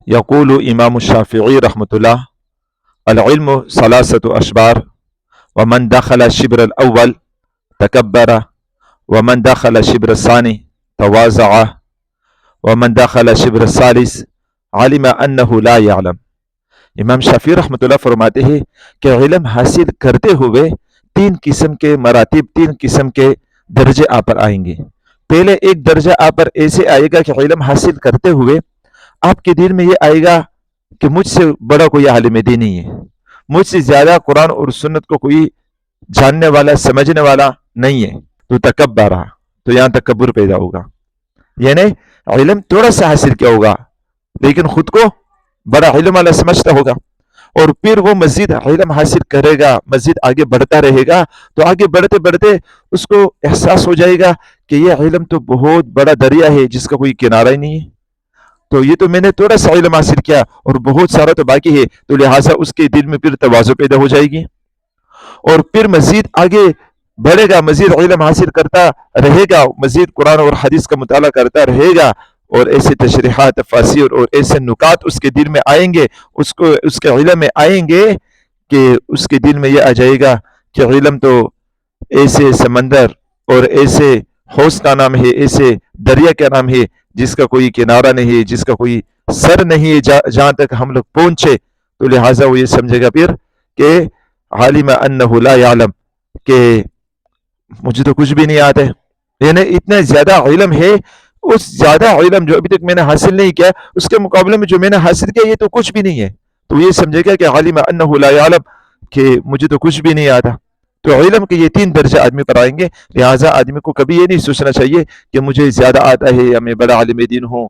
یقول امام الشافعی رحمۃ اللہ العلم ثلاثة اشبار ومن دخل الشبر الاول تکبر ومن دخل الشبر الثانی تواضع ومن دخل الشبر الثالث علم انه لا يعلم۔ امام شافعی رحمۃ اللہ فرماتے ہیں کہ علم حاصل کرتے ہوئے تین قسم کے مراتب، تین قسم کے درجے آپ پر آئیں گے۔ پہلے ایک درجہ آپ پر ایسے آئے گا کہ علم حاصل کرتے ہوئے آپ کے دل میں یہ آئے گا کہ مجھ سے بڑا کوئی عالم دین نہیں ہے، مجھ سے زیادہ قرآن اور سنت کو کوئی جاننے والا سمجھنے والا نہیں ہے، تو تکبر رہا، تو یہاں تکبر پیدا ہوگا، یعنی علم تھوڑا سا حاصل کیا ہوگا لیکن خود کو بڑا علم والا سمجھتا ہوگا، اور پھر وہ مزید علم حاصل کرے گا، مزید آگے بڑھتا رہے گا، تو آگے بڑھتے بڑھتے اس کو احساس ہو جائے گا کہ یہ علم تو بہت بڑا دریا ہے جس کا کوئی کنارہ ہی نہیں ہے، تو یہ تو میں نے تھوڑا سا علم حاصل کیا اور بہت سارا تو باقی ہے، تو لہٰذا اس کے دل میں پھر تواضع پیدا ہو جائے گی، اور پھر مزید آگے بڑھے گا، مزید علم حاصل کرتا رہے گا، مزید قرآن اور حدیث کا مطالعہ کرتا رہے گا، اور ایسے تشریحات، تفاسیر اور ایسے نکات اس کے دل میں آئیں گے، اس کے علم میں آئیں گے کہ اس کے دل میں یہ آ جائے گا کہ علم تو ایسے سمندر اور ایسے حوض کا نام ہے، ایسے دریا کا نام ہے جس کا کوئی کنارہ نہیں ہے، جس کا کوئی سر نہیں ہے جہاں تک ہم لوگ پہنچے، تو لہٰذا وہ یہ سمجھے گا پھر کہ عالم انہ لا یعلم، کہ مجھے تو کچھ بھی نہیں آتا ہے، یعنی اتنا زیادہ علم ہے، اس زیادہ علم جو ابھی تک میں نے حاصل نہیں کیا اس کے مقابلے میں جو میں نے حاصل کیا یہ تو کچھ بھی نہیں ہے، تو یہ سمجھے گا کہ عالم انہ لا یعلم، کہ مجھے تو کچھ بھی نہیں آتا۔ تو علم کے یہ تین درجہ آدمی پر آئیں گے، لہٰذا آدمی کو کبھی یہ نہیں سوچنا چاہیے کہ مجھے زیادہ آتا ہے یا میں بڑا عالم دین ہوں